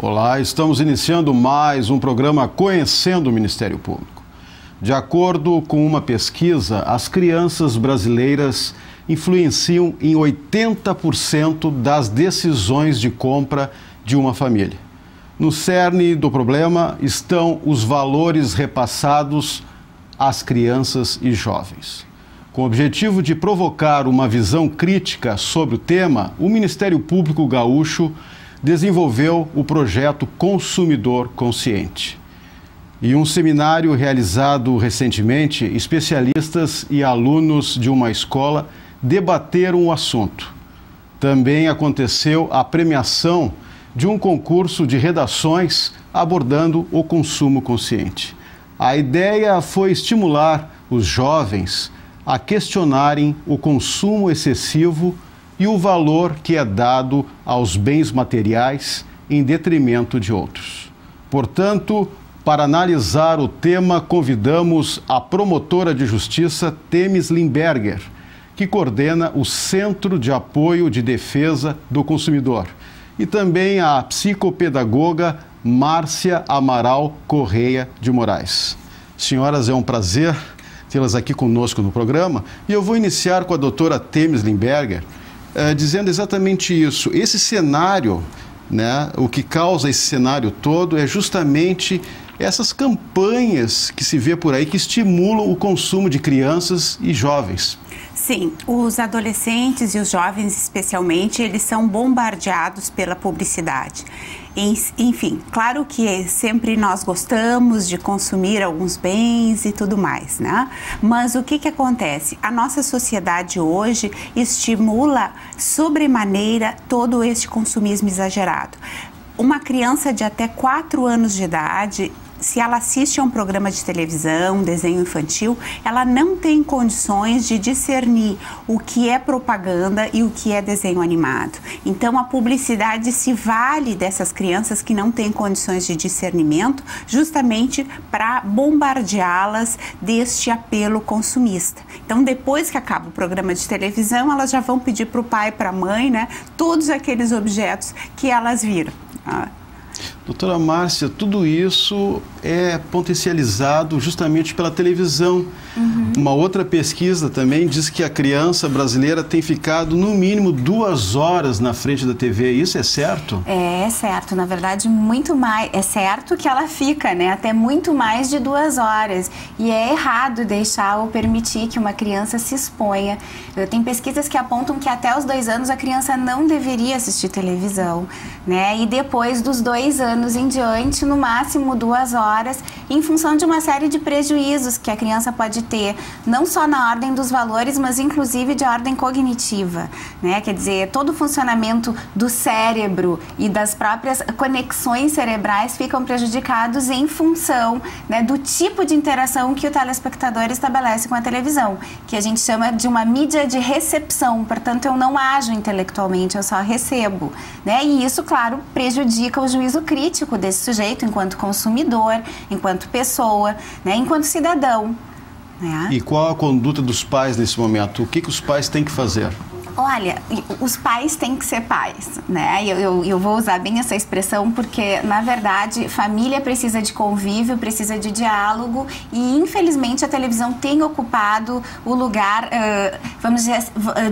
Olá, estamos iniciando mais um programa Conhecendo o Ministério Público. De acordo com uma pesquisa, as crianças brasileiras influenciam em 80% das decisões de compra de uma família. No cerne do problema estão os valores repassados às crianças e jovens. Com o objetivo de provocar uma visão crítica sobre o tema, o Ministério Público Gaúcho desenvolveu o projeto Consumidor Consciente. Em um seminário realizado recentemente, especialistas e alunos de uma escola debateram o assunto. Também aconteceu a premiação de um concurso de redações abordando o consumo consciente. A ideia foi estimular os jovens a questionarem o consumo excessivo e o valor que é dado aos bens materiais em detrimento de outros. Portanto, para analisar o tema, convidamos a promotora de justiça Temis Limberger, que coordena o Centro de Apoio de Defesa do Consumidor, e também a psicopedagoga Márcia Amaral Correia de Moraes. Senhoras, é um prazer tê-las aqui conosco no programa, e eu vou iniciar com a doutora Temis Limberger, dizendo exatamente isso. Esse cenário, né, o que causa esse cenário todo é justamente essas campanhas que se vê por aí que estimulam o consumo de crianças e jovens. Sim, os adolescentes e os jovens especialmente, eles são bombardeados pela publicidade. Enfim, claro que sempre nós gostamos de consumir alguns bens e tudo mais, né? Mas o que acontece? A nossa sociedade hoje estimula sobremaneira todo esse consumismo exagerado. Uma criança de até 4 anos de idade, se ela assiste a um programa de televisão, um desenho infantil, ela não tem condições de discernir o que é propaganda e o que é desenho animado. Então, a publicidade se vale dessas crianças que não têm condições de discernimento, justamente para bombardeá-las deste apelo consumista. Então, depois que acaba o programa de televisão, elas já vão pedir para o pai e para a mãe, né, todos aqueles objetos que elas viram. Doutora Márcia, tudo isso é potencializado justamente pela televisão. Uma outra pesquisa também diz que a criança brasileira tem ficado no mínimo 2 horas na frente da TV. Isso é certo? É certo. Na verdade, muito mais. É certo que ela fica, né? Até muito mais de 2 horas. E é errado deixar ou permitir que uma criança se exponha. Tem pesquisas que apontam que até os 2 anos a criança não deveria assistir televisão, né? E depois dos 2 anos em diante, no máximo 2 horas, em função de uma série de prejuízos que a criança pode ter, não só na ordem dos valores, mas inclusive de ordem cognitiva, né? Quer dizer, todo o funcionamento do cérebro e das próprias conexões cerebrais ficam prejudicados em função, né, do tipo de interação que o telespectador estabelece com a televisão, que a gente chama de uma mídia de recepção. Portanto, eu não ajo intelectualmente, eu só recebo, né? E isso, claro, prejudica o juízo crítico desse sujeito enquanto consumidor, enquanto pessoa, né, enquanto cidadão. Né? E qual a conduta dos pais nesse momento? O que os pais têm que fazer? Olha, os pais têm que ser pais, né? Eu vou usar bem essa expressão porque, na verdade, família precisa de convívio, precisa de diálogo e, infelizmente, a televisão tem ocupado o lugar, vamos dizer,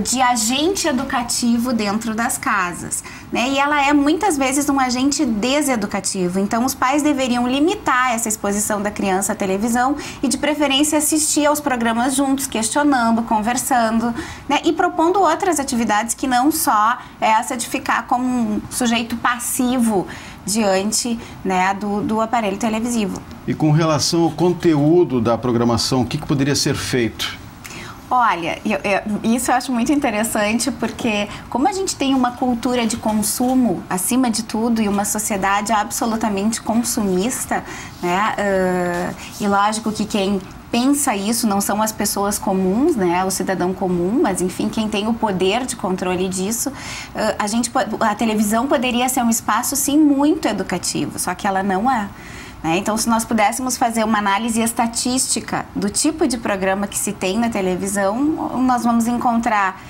de agente educativo dentro das casas, né? E ela é, muitas vezes, um agente deseducativo. Então, os pais deveriam limitar essa exposição da criança à televisão e, de preferência, assistir aos programas juntos, questionando, conversando, né? E propondo outras atividades que não só essa de ficar como um sujeito passivo diante, né, do aparelho televisivo. E com relação ao conteúdo da programação, o que poderia ser feito? Olha, isso eu acho muito interessante porque como a gente tem uma cultura de consumo acima de tudo e uma sociedade absolutamente consumista, né, e lógico que quem pensa isso não são as pessoas comuns, né, o cidadão comum, mas enfim, quem tem o poder de controle disso, a televisão poderia ser um espaço sim muito educativo, só que ela não é. Então, se nós pudéssemos fazer uma análise estatística do tipo de programa que se tem na televisão, nós vamos encontrar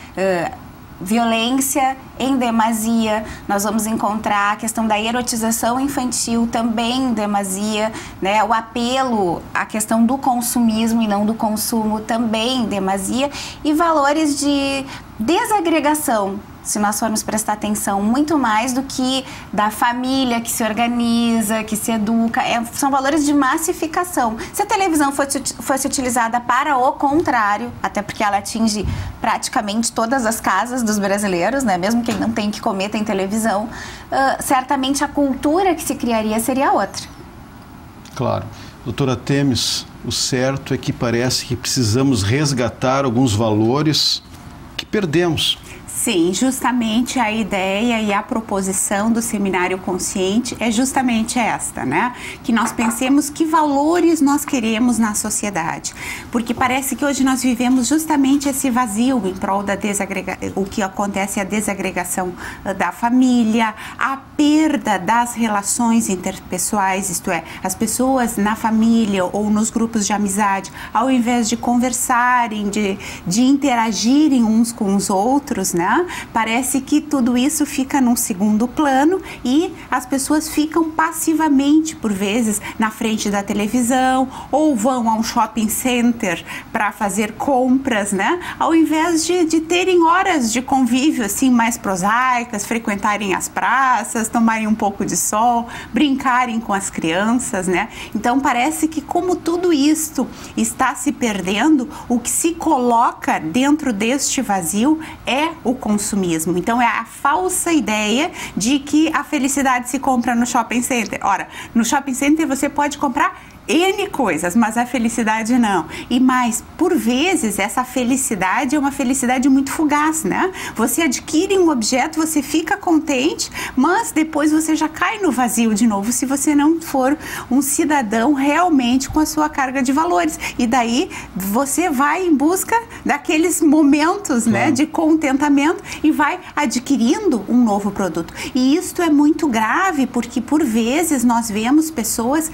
violência em demasia, nós vamos encontrar a questão da erotização infantil também em demasia, né? O apelo à questão do consumismo e não do consumo também em demasia, e valores de desagregação, se nós formos prestar atenção, muito mais do que da família que se organiza, que se educa, são valores de massificação. Se a televisão fosse utilizada para o contrário, até porque ela atinge praticamente todas as casas dos brasileiros, né? Mesmo quem não tem que comer tem televisão, certamente a cultura que se criaria seria outra. Claro. Doutora Temes, o certo é que parece que precisamos resgatar alguns valores que perdemos. Sim, justamente a ideia e a proposição do Seminário Consciente é justamente esta, né? Que nós pensemos que valores nós queremos na sociedade. Porque parece que hoje nós vivemos justamente esse vazio em prol da o que acontece é a desagregação da família, a perda das relações interpessoais, isto é, as pessoas na família ou nos grupos de amizade, ao invés de conversarem, de interagirem uns com os outros, né? Parece que tudo isso fica num segundo plano e as pessoas ficam passivamente, por vezes, na frente da televisão ou vão a um shopping center para fazer compras, né? Ao invés de terem horas de convívio assim mais prosaicas, frequentarem as praças, tomarem um pouco de sol, brincarem com as crianças, né? Então parece que como tudo isto está se perdendo, o que se coloca dentro deste vazio é o consumismo. Então é a falsa ideia de que a felicidade se compra no shopping center. Ora, no shopping center você pode comprar N coisas, mas a felicidade não. E mais, por vezes, essa felicidade é uma felicidade muito fugaz, né? Você adquire um objeto, você fica contente, mas depois você já cai no vazio de novo se você não for um cidadão realmente com a sua carga de valores. E daí você vai em busca daqueles momentos, né, de contentamento e vai adquirindo um novo produto. E isto é muito grave, porque por vezes nós vemos pessoas,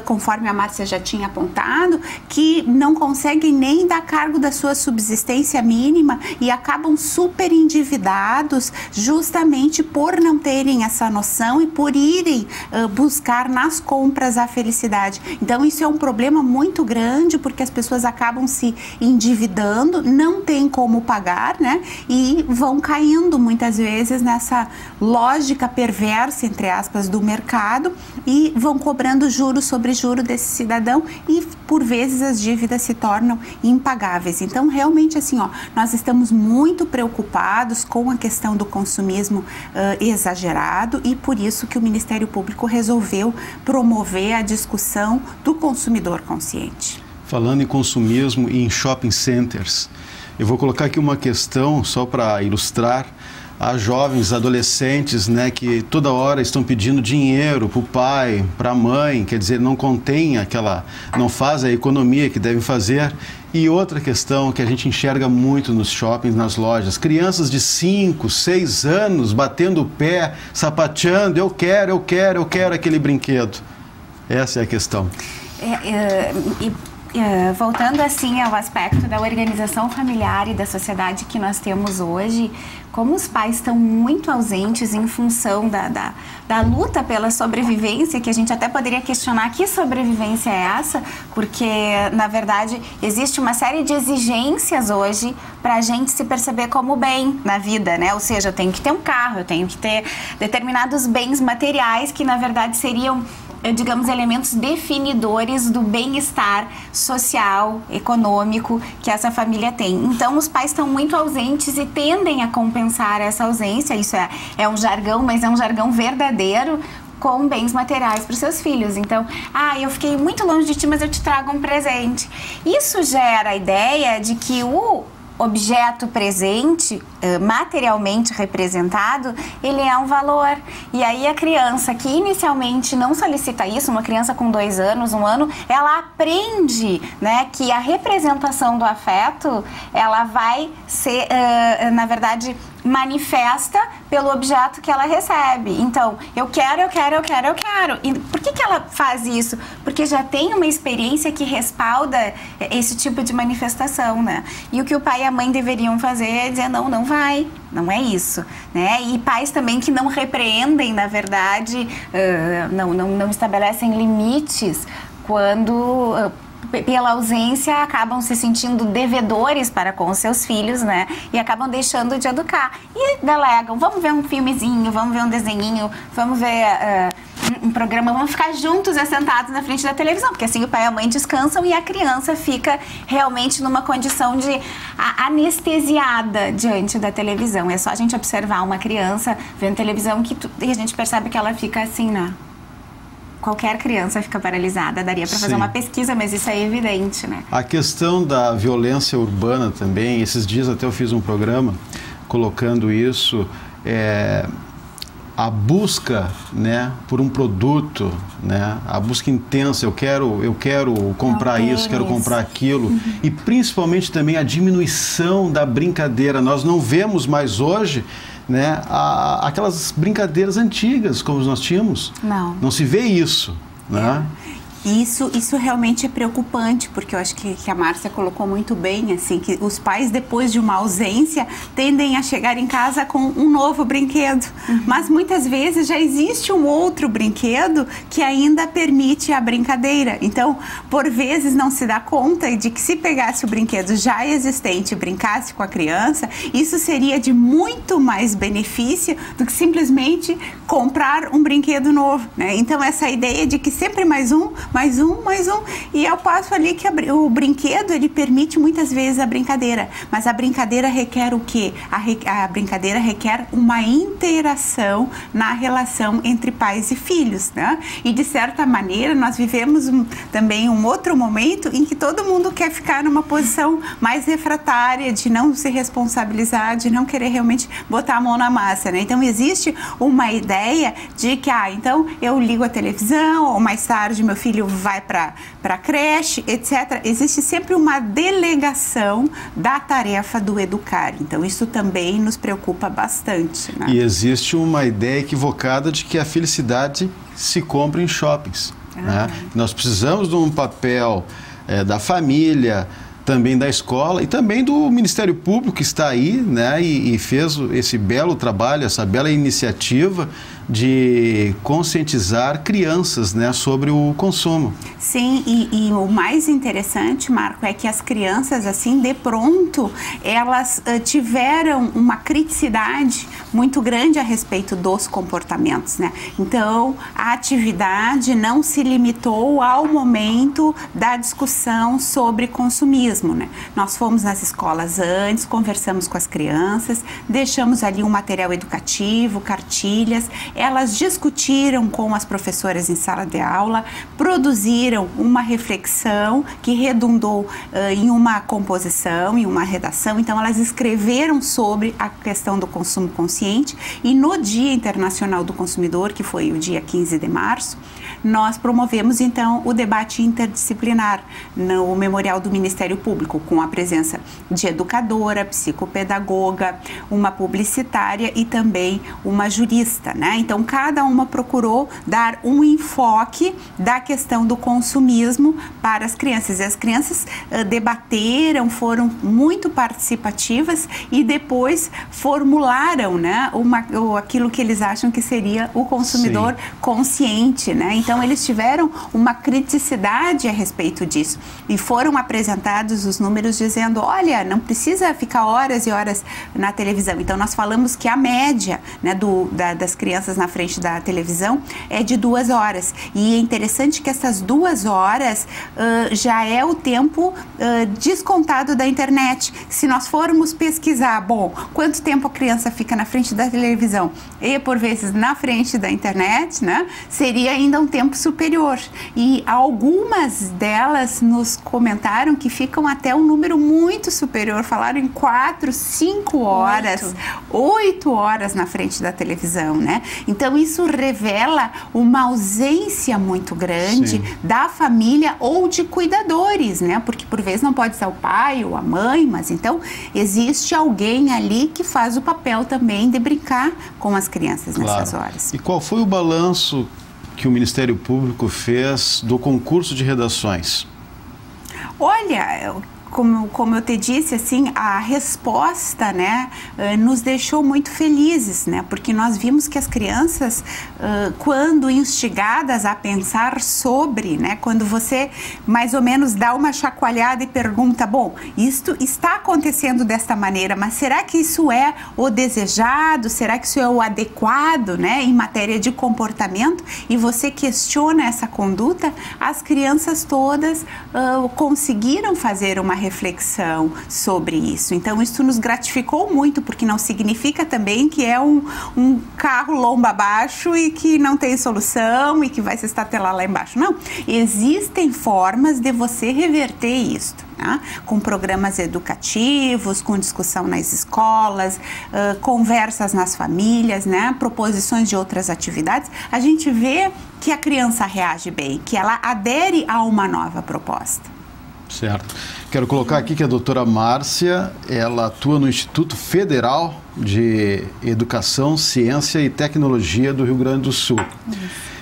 conforme a Márcia já tinha apontado, que não conseguem nem dar cargo da sua subsistência mínima e acabam super endividados justamente por não terem essa noção e por irem buscar nas compras a felicidade. Então isso é um problema muito grande, porque as pessoas acabam se endividando, não tem como pagar, né? E vão caindo muitas vezes nessa lógica perversa, entre aspas, do mercado e vão cobrando juros sobre juros desse cidadão e por vezes as dívidas se tornam impagáveis. Então realmente assim, nós estamos muito preocupados com a questão do consumismo exagerado e por isso que o Ministério Público resolveu promover a discussão do consumidor consciente. Falando em consumismo e em shopping centers, eu vou colocar aqui uma questão só para ilustrar. Há jovens, adolescentes, né, que toda hora estão pedindo dinheiro para o pai, para a mãe, quer dizer, não contém não faz a economia que devem fazer. E outra questão que a gente enxerga muito nos shoppings, nas lojas, crianças de 5, 6 anos batendo o pé, sapateando, eu quero aquele brinquedo. Essa é a questão. Voltando assim ao aspecto da organização familiar e da sociedade que nós temos hoje, como os pais estão muito ausentes em função da luta pela sobrevivência, que a gente até poderia questionar que sobrevivência é essa, porque na verdade existe uma série de exigências hoje para a gente se perceber como bem na vida, né? Ou seja, eu tenho que ter um carro, eu tenho que ter determinados bens materiais que na verdade seriam, digamos, elementos definidores do bem-estar social, econômico que essa família tem. Então, os pais estão muito ausentes e tendem a compensar essa ausência. Isso é um jargão, mas é um jargão verdadeiro, com bens materiais para os seus filhos. Então, eu fiquei muito longe de ti, mas eu te trago um presente. Isso gera a ideia de que o objeto presente, materialmente representado, ele é um valor. E aí a criança que inicialmente não solicita isso, uma criança com 2 anos, 1 ano, ela aprende, né, que a representação do afeto, ela vai ser, na verdade, manifesta pelo objeto que ela recebe. Então, eu quero. E por que ela faz isso? Porque já tem uma experiência que respalda esse tipo de manifestação, né? E o que o pai e a mãe deveriam fazer é dizer, não vai, não é isso, né? E pais também que não repreendem, na verdade, não estabelecem limites quando... pela ausência, acabam se sentindo devedores para com os seus filhos, né? E acabam deixando de educar. E delegam, vamos ver um filmezinho, vamos ver um desenhinho, vamos ver um programa, vamos ficar juntos sentados na frente da televisão, porque assim o pai e a mãe descansam e a criança fica realmente numa condição de anestesiada diante da televisão. É só a gente observar uma criança vendo televisão e a gente percebe que ela fica assim, né? Qualquer criança fica paralisada, daria para fazer uma pesquisa, mas isso é evidente, né? A questão da violência urbana também, esses dias até eu fiz um programa colocando isso, a busca, né, por um produto, né, a busca intensa, eu quero comprar isso, quero comprar aquilo, e principalmente também a diminuição da brincadeira. Nós não vemos mais hoje, né, aquelas brincadeiras antigas como nós tínhamos. Não se vê isso, né? Isso realmente é preocupante, porque eu acho que a Márcia colocou muito bem, assim, que os pais, depois de uma ausência, tendem a chegar em casa com um novo brinquedo. Mas muitas vezes já existe um outro brinquedo que ainda permite a brincadeira. Então, por vezes não se dá conta de que se pegasse o brinquedo já existente e brincasse com a criança, isso seria de muito mais benefício do que simplesmente comprar um brinquedo novo, né? Então, essa ideia de que sempre mais um, e ao passo ali que o brinquedo, ele permite muitas vezes a brincadeira, mas a brincadeira requer o quê? A brincadeira requer uma interação na relação entre pais e filhos, né? E de certa maneira nós vivemos também um outro momento em que todo mundo quer ficar numa posição mais refratária, de não se responsabilizar, de não querer realmente botar a mão na massa, né? Então existe uma ideia de que, então eu ligo a televisão, ou mais tarde meu filho vai para a creche, etc. Existe sempre uma delegação da tarefa do educar. Então, isso também nos preocupa bastante, né? E existe uma ideia equivocada de que a felicidade se compra em shoppings, né? Nós precisamos de um papel da família, também da escola e também do Ministério Público, que está aí, né, e fez esse belo trabalho, essa bela iniciativa de conscientizar crianças, né, sobre o consumo. Sim, e o mais interessante, Marco, é que as crianças, assim, de pronto, elas tiveram uma criticidade muito grande a respeito dos comportamentos, né? Então, a atividade não se limitou ao momento da discussão sobre consumismo, né? Nós fomos nas escolas antes, conversamos com as crianças, deixamos ali um material educativo, cartilhas. Elas discutiram com as professoras em sala de aula, produziram uma reflexão que redundou em uma composição, em uma redação. Então, elas escreveram sobre a questão do consumo consciente, e no Dia Internacional do Consumidor, que foi o dia 15 de março, nós promovemos, então, o debate interdisciplinar no Memorial do Ministério Público, com a presença de educadora, psicopedagoga, uma publicitária e também uma jurista, né? Então, cada uma procurou dar um enfoque da questão do consumismo para as crianças. E as crianças debateram, foram muito participativas e depois formularam, né, aquilo que eles acham que seria o consumidor consciente, né? Então, eles tiveram uma criticidade a respeito disso e foram apresentados os números dizendo, olha, não precisa ficar horas e horas na televisão. Então, nós falamos que a média, né, das crianças na frente da televisão é de 2 horas. E é interessante que essas 2 horas já é o tempo descontado da internet. Se nós formos pesquisar, bom, quanto tempo a criança fica na frente da televisão e, por vezes, na frente da internet, né, seria ainda um tempo tempo superior. E algumas delas nos comentaram que ficam até um número muito superior, falaram em 4, 5 horas, 8 horas na frente da televisão, né? Então isso revela uma ausência muito grande da família ou de cuidadores, né? Porque por vezes não pode ser o pai ou a mãe, mas então existe alguém ali que faz o papel também de brincar com as crianças nessas horas. E qual foi o balanço que o Ministério Público fez do concurso de redações? Olha, como eu te disse, assim, a resposta, né, nos deixou muito felizes, né, porque nós vimos que as crianças, quando instigadas a pensar sobre, né, quando você mais ou menos dá uma chacoalhada e pergunta, bom, isto está acontecendo desta maneira, mas será que isso é o desejado? Será que isso é o adequado, né, em matéria de comportamento? E você questiona essa conduta, as crianças todas conseguiram fazer uma reflexão sobre isso. Então, isso nos gratificou muito, porque não significa também que é um carro lomba abaixo e que não tem solução e que vai se estatelar lá embaixo. Não, existem formas de você reverter isso. Né? Com programas educativos, com discussão nas escolas, conversas nas famílias, né? Proposições de outras atividades, a gente vê que a criança reage bem, que ela adere a uma nova proposta. Certo. Quero colocar aqui que a doutora Márcia, ela atua no Instituto Federal de Educação, Ciência e Tecnologia do Rio Grande do Sul.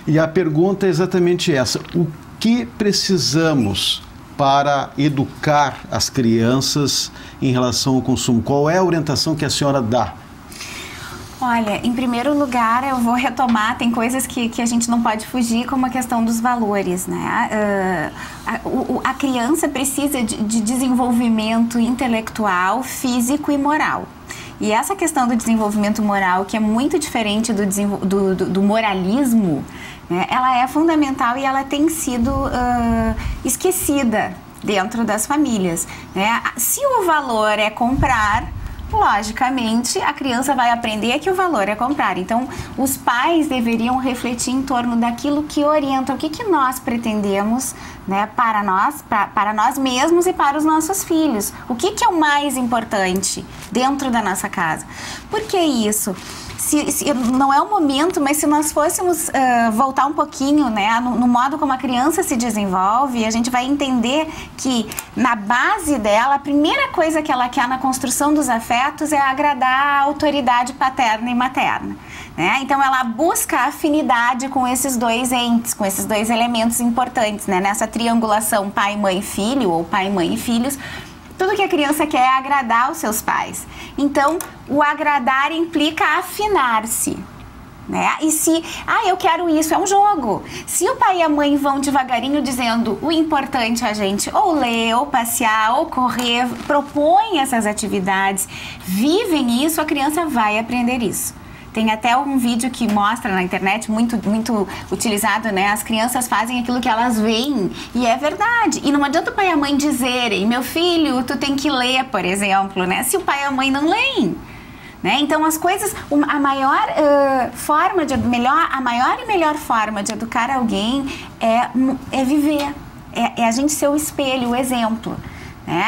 E a pergunta é exatamente essa: o que precisamos para educar as crianças em relação ao consumo? Qual é a orientação que a senhora dá? Olha, em primeiro lugar, eu vou retomar, tem coisas que a gente não pode fugir, como a questão dos valores, né? A criança precisa de desenvolvimento intelectual, físico e moral. E essa questão do desenvolvimento moral, que é muito diferente do moralismo, né? Ela é fundamental e ela tem sido esquecida dentro das famílias, né? Se o valor é comprar, logicamente, a criança vai aprender que o valor é comprar. Então, os pais deveriam refletir em torno daquilo que orienta, o que nós pretendemos, né, para nós mesmos e para os nossos filhos. O que é o mais importante dentro da nossa casa? Por que isso? Não é o momento, mas se nós fôssemos voltar um pouquinho, né, no modo como a criança se desenvolve, a gente vai entender que na base dela, a primeira coisa que ela quer na construção dos afetos é agradar a autoridade paterna e materna. Né? Então ela busca afinidade com esses dois entes, com esses dois elementos importantes, né? Nessa triangulação pai, mãe, filho ou pai, mãe e filhos. Tudo que a criança quer é agradar os seus pais. Então, o agradar implica afinar-se, né? E se, eu quero isso, é um jogo. Se o pai e a mãe vão devagarinho dizendo o importante é a gente ou ler, ou passear, ou correr, propõem essas atividades, vivem isso, a criança vai aprender isso. Tem até um vídeo que mostra na internet, muito utilizado, né? As crianças fazem aquilo que elas veem, e é verdade. E não adianta o pai e a mãe dizerem, meu filho, tu tem que ler, por exemplo, né? Se o pai e a mãe não leem. Né? Então, as coisas, a maior e melhor forma de educar alguém é viver, é a gente ser o espelho, o exemplo.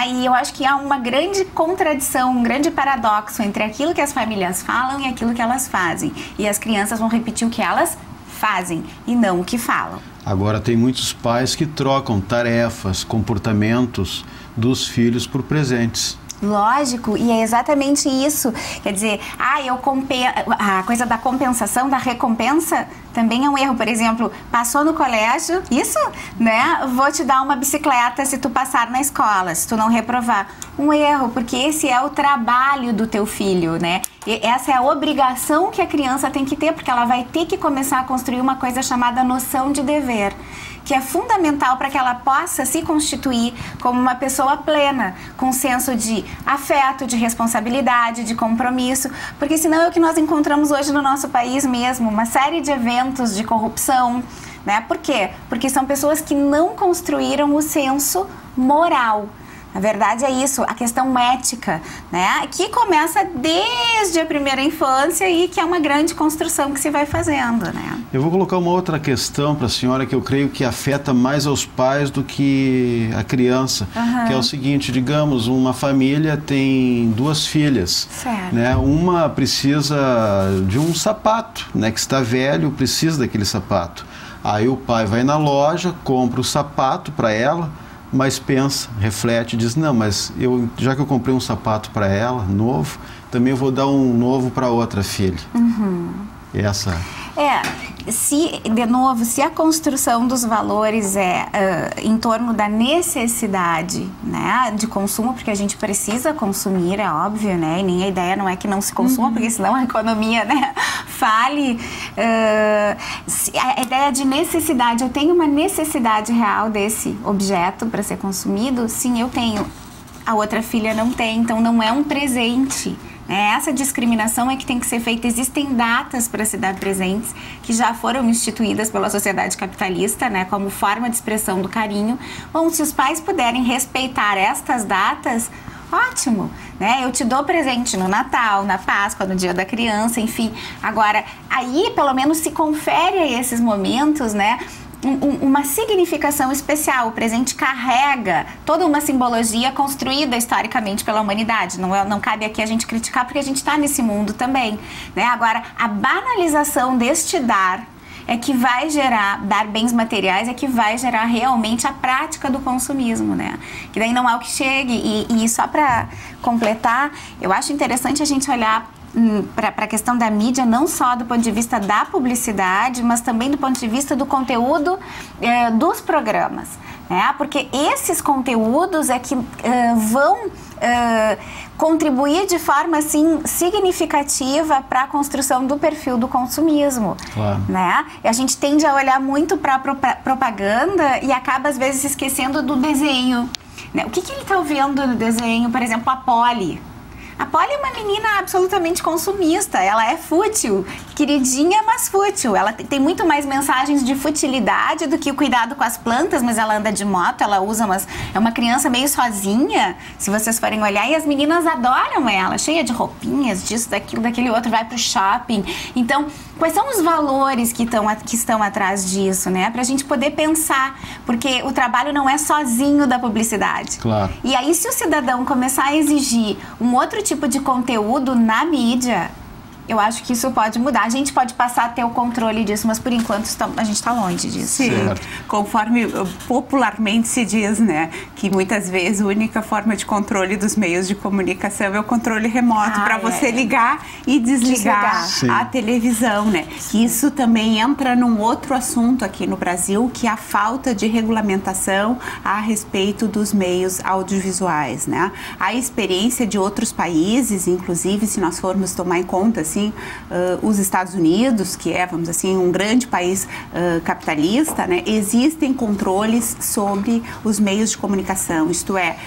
E eu acho que há uma grande contradição, um grande paradoxo entre aquilo que as famílias falam e aquilo que elas fazem. E as crianças vão repetir o que elas fazem e não o que falam. Agora, tem muitos pais que trocam tarefas, comportamentos dos filhos por presentes. Lógico, e é exatamente isso. Quer dizer, a coisa da compensação, da recompensa, também é um erro. Por exemplo, passou no colégio, isso, né? Vou te dar uma bicicleta se tu passar na escola, se tu não reprovar. Um erro, porque esse é o trabalho do teu filho, né? E essa é a obrigação que a criança tem que ter, porque ela vai ter que começar a construir uma coisa chamada noção de dever, que é fundamental para que ela possa se constituir como uma pessoa plena, com senso de afeto, de responsabilidade, de compromisso, porque senão é o que nós encontramos hoje no nosso país mesmo, uma série de eventos de corrupção, né? Por quê? Porque são pessoas que não construíram o senso moral. A verdade é isso, a questão ética, né? Que começa desde a primeira infância e que é uma grande construção que se vai fazendo, né? Eu vou colocar uma outra questão para a senhora que eu creio que afeta mais aos pais do que a criança, que é o seguinte: digamos, uma família tem 2 filhas, certo, né? Uma precisa de um sapato, né? Que está velho, precisa daquele sapato. Aí o pai vai na loja, compra o sapato para ela, mas pensa, reflete, diz: não, mas já que eu comprei um sapato para ela, novo, também eu vou dar um novo para outra filha. Se a construção dos valores é em torno da necessidade, né, de consumo, porque a gente precisa consumir, é óbvio, né, e nem a ideia não é que não se consuma, porque senão a economia, né, fale. A ideia de necessidade, eu tenho uma necessidade real desse objeto para ser consumido? Sim, eu tenho. A outra filha não tem, então não é um presente. Essa discriminação é que tem que ser feita. Existem datas para se dar presentes que já foram instituídas pela sociedade capitalista, né, como forma de expressão do carinho. Bom, se os pais puderem respeitar estas datas, ótimo, né? Eu te dou presente no Natal, na Páscoa, no Dia da Criança, enfim. Agora, aí pelo menos se confere a esses momentos, né, uma significação especial. O presente carrega toda uma simbologia construída historicamente pela humanidade. Não cabe aqui a gente criticar, porque a gente está nesse mundo também, né? Agora, a banalização deste dar é que vai dar bens materiais, é que vai gerar realmente a prática do consumismo, né? Que daí não é o que chegue. E só para completar, eu acho interessante a gente olhar para a questão da mídia, não só do ponto de vista da publicidade, mas também do ponto de vista do conteúdo dos programas, né? Porque esses conteúdos é que vão contribuir de forma assim significativa para a construção do perfil do consumismo, claro, né? E a gente tende a olhar muito para a propaganda e acaba às vezes esquecendo do desenho, né? O que ele está vendo no desenho? Por exemplo, a Polly. A Polly é uma menina absolutamente consumista, ela é fútil, queridinha, mas fútil. Ela tem muito mais mensagens de futilidade do que o cuidado com as plantas, mas ela anda de moto, ela usa é uma criança meio sozinha, se vocês forem olhar, e as meninas adoram ela, cheia de roupinhas, disso, daquilo, daquele outro, vai pro shopping. Então, quais são os valores que estão atrás disso, né? Pra gente poder pensar, porque o trabalho não é sozinho da publicidade. Claro. E aí, se o cidadão começar a exigir um outro tipo de conteúdo na mídia, eu acho que isso pode mudar. A gente pode passar a ter o controle disso, mas por enquanto a gente está longe disso. Sim, conforme popularmente se diz, né, que muitas vezes a única forma de controle dos meios de comunicação é o controle remoto, para você ligar e desligar a televisão, né? Isso também entra num outro assunto aqui no Brasil, que é a falta de regulamentação a respeito dos meios audiovisuais, né? A experiência de outros países, inclusive, se nós formos tomar em conta, assim, os Estados Unidos, que é, vamos assim, um grande país capitalista, né, existem controles sobre os meios de comunicação, isto é,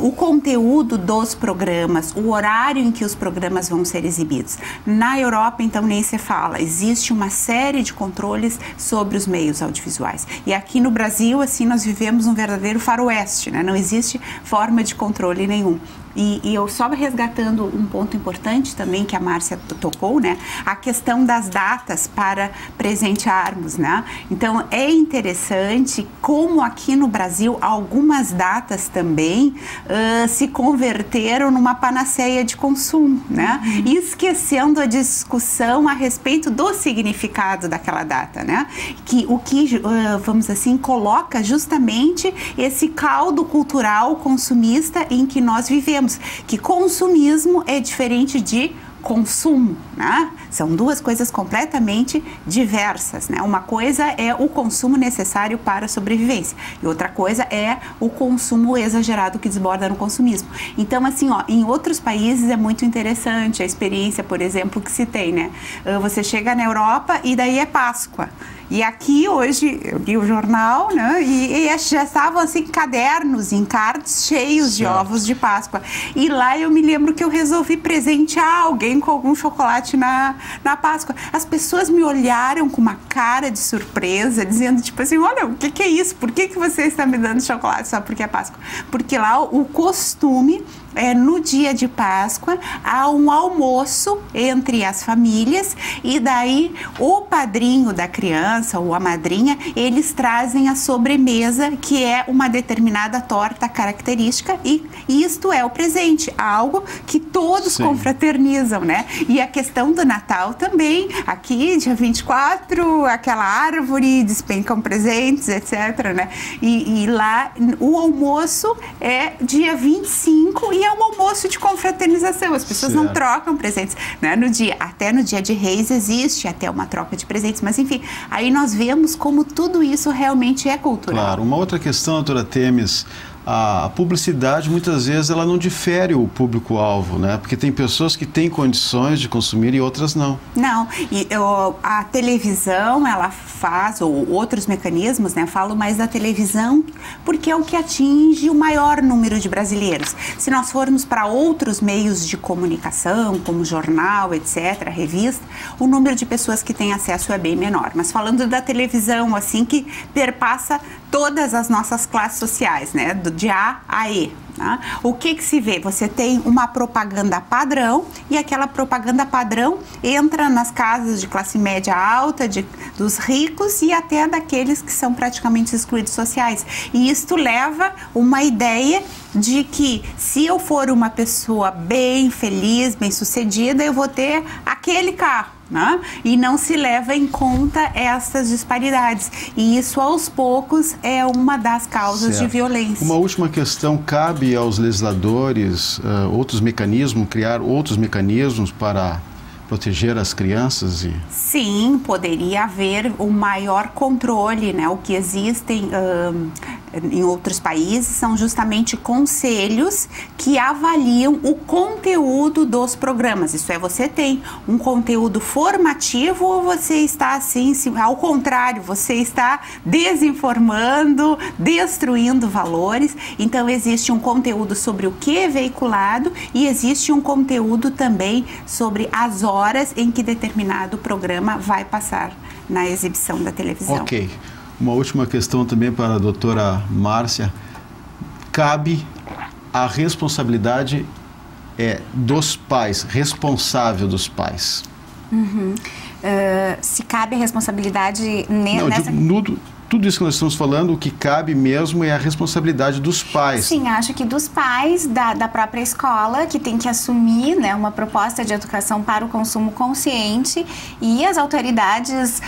o conteúdo dos programas, o horário em que os programas vão ser exibidos. Na Europa, então, nem se fala, existe uma série de controles sobre os meios audiovisuais. E aqui no Brasil, assim, nós vivemos um verdadeiro faroeste, né, não existe forma de controle nenhum. E eu só resgatando um ponto importante também que a Márcia tocou, né? A questão das datas para presentearmos, né? Então, é interessante como aqui no Brasil algumas datas também se converteram numa panaceia de consumo, né? Esquecendo a discussão a respeito do significado daquela data, né? O que, vamos assim, coloca justamente esse caldo cultural consumista em que nós vivemos. Que consumismo é diferente de consumo, né? São duas coisas completamente diversas, né? Uma coisa é o consumo necessário para a sobrevivência e outra coisa é o consumo exagerado que desborda no consumismo. Então, assim, em outros países é muito interessante a experiência, por exemplo, que se tem, né? Você chega na Europa e daí é Páscoa. E aqui hoje eu li o jornal, né? E já estavam assim cadernos, encartes cheios de ovos de Páscoa. E lá eu me lembro que eu resolvi presentear alguém com algum chocolate na Páscoa. As pessoas me olharam com uma cara de surpresa, dizendo tipo assim, olha, o que é isso? Por que você está me dando chocolate só porque é Páscoa? Porque lá o costume no dia de Páscoa há um almoço entre as famílias e daí o padrinho da criança ou a madrinha, eles trazem a sobremesa, que é uma determinada torta característica, e isto é o presente, algo que todos confraternizam, né? E a questão do Natal também, aqui dia 24, aquela árvore, despencam presentes, etc, né? E lá o almoço é dia 25 e é um almoço de confraternização, as pessoas não trocam presentes, né? Até no dia de Reis existe até uma troca de presentes, mas enfim, aí nós vemos como tudo isso realmente é cultural. Claro, uma outra questão, doutora Themis, a publicidade muitas vezes ela não difere o público-alvo, né? Porque tem pessoas que têm condições de consumir e outras não. Não, e a televisão ela faz, ou outros mecanismos, né? Falo mais da televisão porque é o que atinge o maior número de brasileiros. Se nós formos para outros meios de comunicação, como jornal, etc., revista, o número de pessoas que têm acesso é bem menor. Mas falando da televisão, assim, que perpassa todas as nossas classes sociais, né? De A a E. Né? O que se vê? Você tem uma propaganda padrão e aquela propaganda padrão entra nas casas de classe média alta, dos ricos e até daqueles que são praticamente excluídos sociais. E isto leva uma ideia de que se eu for uma pessoa bem feliz, bem sucedida, eu vou ter aquele carro. Né? E não se leva em conta essas disparidades. E isso, aos poucos, é uma das causas de violência. Uma última questão, cabe aos legisladores criar outros mecanismos para proteger as crianças? Sim, poderia haver um maior controle, né? O que existem em outros países são justamente conselhos que avaliam o conteúdo dos programas. Isso é, você tem um conteúdo formativo ou você está assim, ao contrário, você está desinformando, destruindo valores. Então existe um conteúdo sobre o que é veiculado e existe um conteúdo também sobre as horas em que determinado programa vai passar na exibição da televisão. Ok. Uma última questão também para a doutora Márcia. Cabe a responsabilidade dos pais, responsável dos pais. Se cabe a responsabilidade tudo isso que nós estamos falando, o que cabe mesmo é a responsabilidade dos pais. Sim, acho que dos pais, da própria escola, que tem que assumir, né, uma proposta de educação para o consumo consciente, e as autoridades,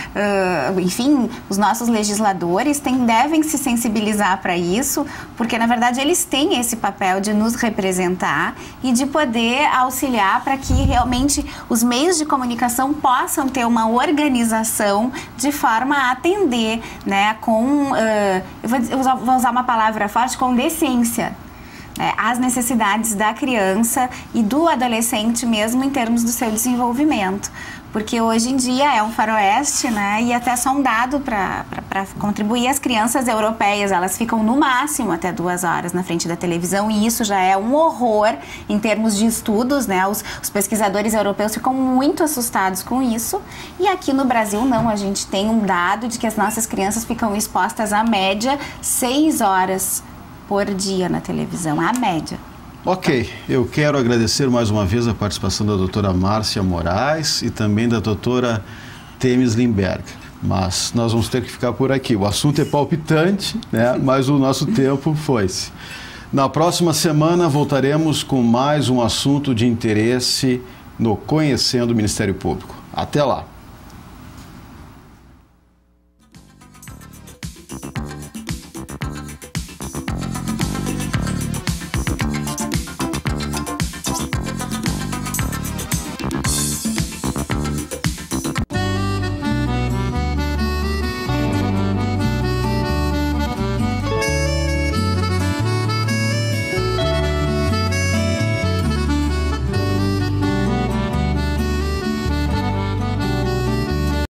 enfim, os nossos legisladores devem se sensibilizar para isso, porque na verdade eles têm esse papel de nos representar e de poder auxiliar para que realmente os meios de comunicação possam ter uma organização de forma a atender, né, eu vou usar uma palavra forte, com decência, as necessidades da criança e do adolescente mesmo em termos do seu desenvolvimento. Porque hoje em dia é um faroeste, né? E até só um dado para contribuir, as crianças europeias, elas ficam no máximo até 2 horas na frente da televisão, e isso já é um horror em termos de estudos, né? Os pesquisadores europeus ficam muito assustados com isso, e aqui no Brasil não, a gente tem um dado de que as nossas crianças ficam expostas à média 6 horas por dia na televisão, a média. Ok, eu quero agradecer mais uma vez a participação da doutora Márcia Moraes e também da doutora Themis Limberg. Mas nós vamos ter que ficar por aqui. O assunto é palpitante, né? Mas o nosso tempo foi-se. Na próxima semana voltaremos com mais um assunto de interesse no Conhecendo o Ministério Público. Até lá!